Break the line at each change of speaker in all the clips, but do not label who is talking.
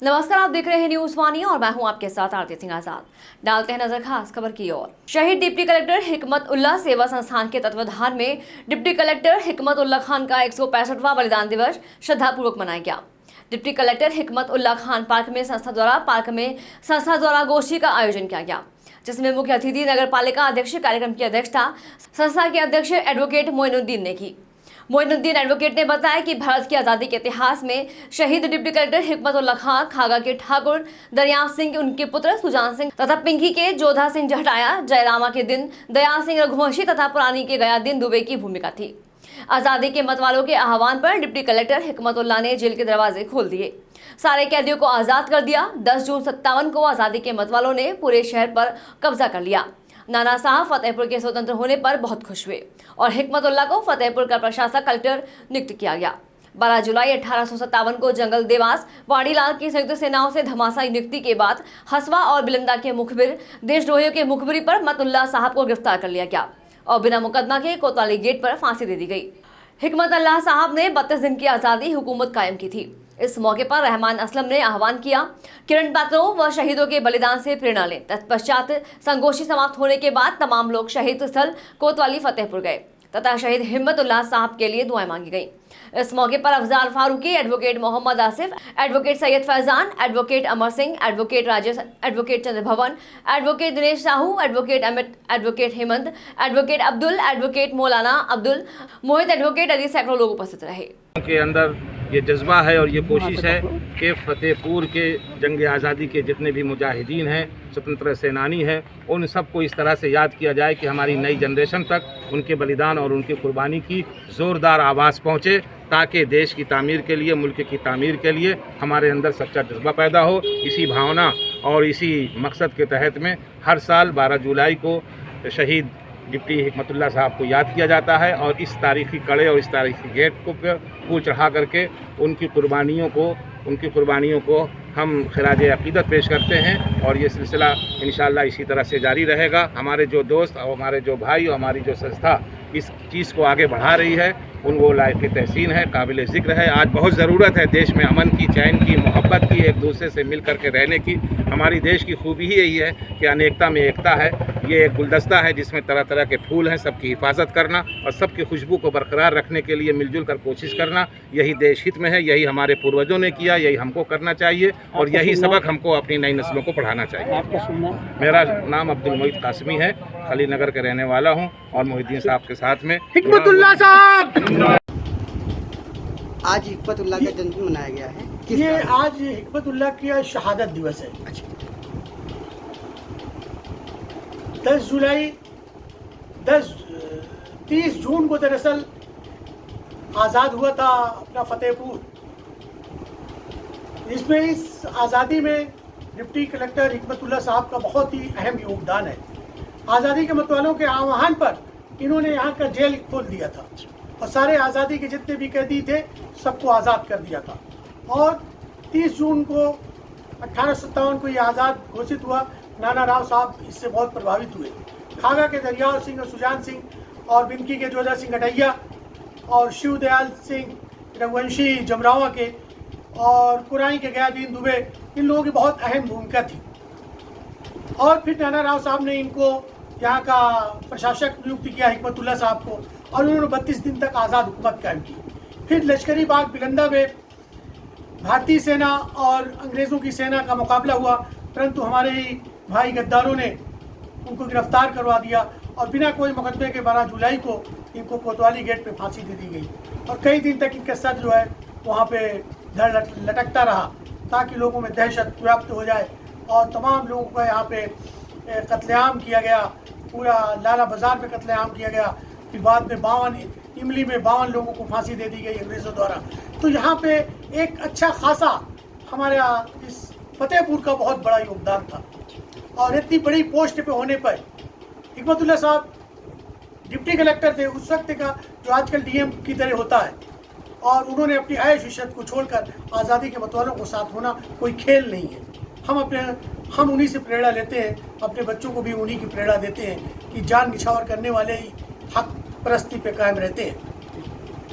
नमस्कार, आप देख रहे हैं न्यूज वाणी और मैं हूं आपके साथ आरती सिंह आजाद। डालते हैं नजर खास खबर की ओर। शहीद डिप्टी कलेक्टर हिकमत उल्लाह सेवा संस्थान के तत्वाधान में डिप्टी कलेक्टर हिकमत उल्लाह खान का 165वां बलिदान दिवस श्रद्धापूर्वक मनाया गया। डिप्टी कलेक्टर हिकमत उल्लाह खान पार्क में संस्था द्वारा गोष्ठी का आयोजन किया गया, जिसमें मुख्य अतिथि नगर पालिका अध्यक्ष कार्यक्रम की अध्यक्षता संस्था के अध्यक्ष एडवोकेट मोइनुद्दीन ने की। मोइनुद्दीन एडवोकेट ने बताया कि भारत की आज़ादी के इतिहास में शहीद डिप्टी कलेक्टर हिकमत उल्लाह खान, खागा के ठाकुर दरियाव सिंह, उनके पुत्र सुजान सिंह तथा पिंकी के जोधा सिंह जहटाया, जयरामा के दिन दयाल सिंह रघुवंशी तथा पुरानी के गया दिन दुबे की भूमिका थी। आज़ादी के मतवालों के आह्वान पर डिप्टी कलेक्टर हिकमत उल्लाह ने जेल के दरवाजे खोल दिए, सारे कैदियों को आज़ाद कर दिया। 10 जून 57 को आज़ादी के मतवालों ने पूरे शहर पर कब्जा कर लिया। नाना साहब फतेहपुर के स्वतंत्र होने पर बहुत खुश हुए और हिकमत उल्लाह को फतेहपुर का प्रशासक कलेक्टर नियुक्त किया गया। 12 जुलाई 1857 को जंगल देवास वाड़ीलाल की संयुक्त सेनाओं से धमासा नियुक्ति के बाद हसवा और बिलंदा के मुखबिर देशद्रोहियों के मुखबिरी पर मतउल्लाह साहब को गिरफ्तार कर लिया गया और बिना मुकदमा के कोतवाली गेट पर फांसी दे दी गई। हिकमत उल्लाह साहब ने 32 दिन की आज़ादी हुकूमत कायम की थी। इस मौके पर रहमान असलम ने आह्वान किया, किरण पात्रों व शहीदों के बलिदान से प्रेरणा लें। तत्पश्चात संगोष्ठी समाप्त होने के बाद तमाम लोग शहीद स्थल कोतवाली फतेहपुर गए तथा शहीद हिम्मत उल्लाह साहब के लिए दुआएं मांगी गई। इस मौके पर Afzal Farooqui, advocate Mohammad Asif, advocate Syed Faizan, advocate Amar Singh, advocate Rajesh, advocate Chandra Bhavan, advocate Dinesh Sahu, advocate Amit, advocate Hemant, advocate Abdul, advocate Maulana Abdul, मोहित एडवोकेट आदि सैकड़ों लोग उपस्थित रहे।
के अंदर ये जज्बा है और ये कोशिश है कि फतेहपुर के जंग आज़ादी के जितने भी मुजाहिदीन हैं, स्वतंत्र सेनानी हैं, उन सबको इस तरह से याद किया जाए कि हमारी नई जनरेशन तक उनके बलिदान और उनकी कुर्बानी की ज़ोरदार आवाज़ पहुँचे, ताकि देश की तामीर के लिए, मुल्क की तामीर के लिए हमारे अंदर सच्चा जज्बा पैदा हो। इसी भावना और इसी मकसद के तहत में हर साल 12 जुलाई को शहीद डिप्टी हिकमत उल्लाह साहब को याद किया जाता है और इस तारीखी कड़े और इस तारीखी गेट को फूल चढ़ा करके उनकी कुर्बानियों को हम खिराज अक़ीदत पेश करते हैं और ये सिलसिला इंशाअल्लाह इसी तरह से जारी रहेगा। हमारे जो दोस्त और हमारे जो भाई और हमारी जो संस्था इस चीज़ को आगे बढ़ा रही है, वो लायक तहसीन है, काबिल ज़िक्र है। आज बहुत ज़रूरत है देश में अमन की, चैन की, मोहब्बत की, एक दूसरे से मिल कर के रहने की। हमारी देश की खूबी ही यही है कि अनेकता में एकता है। ये एक गुलदस्ता है जिसमें तरह तरह के फूल हैं। सबकी हिफाजत करना और सबकी खुशबू को बरकरार रखने के लिए मिलजुल कर कोशिश करना, यही देश हित में है। यही हमारे पूर्वजों ने किया, यही हमको करना चाहिए और यही सबक हमको अपनी नई नस्लों को पढ़ाना चाहिए। मेरा नाम अब्दुल मोहित कासमी है, खली नगर के रहने वाला हूँ और मोहिद्दीन साहब के साथ में
हिकमत उल्लाह साहब। आज हिकमत उल्लाह का जन्मदिन मनाया गया है।
ये आज हिकमत उल्लाह की शहादत दिवस है। 30 जून को दरअसल आज़ाद हुआ था अपना फतेहपुर। इसमें इस आज़ादी में डिप्टी कलेक्टर हिकमत उल्लाह साहब का बहुत ही अहम योगदान है। आज़ादी के मतवालों के आह्वान पर इन्होंने यहाँ का जेल खोल दिया था और सारे आज़ादी के जितने भी कैदी थे सबको आज़ाद कर दिया था और 30 जून को 1857 को ये आज़ाद घोषित हुआ। नाना राव साहब इससे बहुत प्रभावित हुए। खागा के दरियाव सिंह और सुजान सिंह और बिंकी के जोधा सिंह अटैया और शिव दयाल सिंह रघुवंशी जमरावा के और कुराई के गया दीन दुबे, इन लोगों की बहुत अहम भूमिका थी। और फिर नाना राव साहब ने इनको यहाँ का प्रशासक नियुक्त किया हिकमत उल्लाह साहब को और उन्होंने 32 दिन तक आज़ाद हुकूमत कायम की। फिर लश्करी बाग बिलंदा में भारतीय सेना और अंग्रेज़ों की सेना का मुकाबला हुआ, परंतु हमारे ही भाई गद्दारों ने उनको गिरफ्तार करवा दिया और बिना कोई मुकदमे के 12 जुलाई को इनको कोतवाली गेट पे फांसी दे दी गई और कई दिन तक इनका सर जो है वहाँ पे धड़ लटकता रहा, ताकि लोगों में दहशत व्याप्त हो जाए और तमाम लोगों का यहाँ पे कत्लेआम किया गया। पूरा लाला बाज़ार में कत्लेआम किया गया। फिर बाद में इमली में 52 लोगों को फांसी दे दी गई अंग्रेज़ों द्वारा। तो यहाँ पे एक अच्छा खासा हमारे इस फतेहपुर का बहुत बड़ा योगदान था और इतनी बड़ी पोस्ट पे होने पर हिकमत उल्लाह साहब डिप्टी कलेक्टर थे उस वक्त का, जो आजकल डीएम की तरह होता है, और उन्होंने अपनी आयश इश्शत को छोड़कर आज़ादी के मतवालों को साथ होना कोई खेल नहीं है। हम उन्हीं से प्रेरणा लेते हैं, अपने बच्चों को भी उन्हीं की प्रेरणा देते हैं कि जान निछावर करने वाले ही हक परस्ती पे कायम रहते हैं।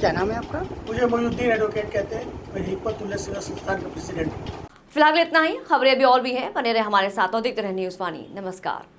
क्या नाम है आपका?
मुझे मोइनुद्दीन एडवोकेट कहते हैं। मैं हिकमत उल्लाह सेवा संस्थान का प्रेसिडेंट हूँ।
फिलहाल इतना ही। खबरें अभी और भी हैं, बने रहे हमारे साथ और देखते रहे न्यूज़ वाणी। नमस्कार।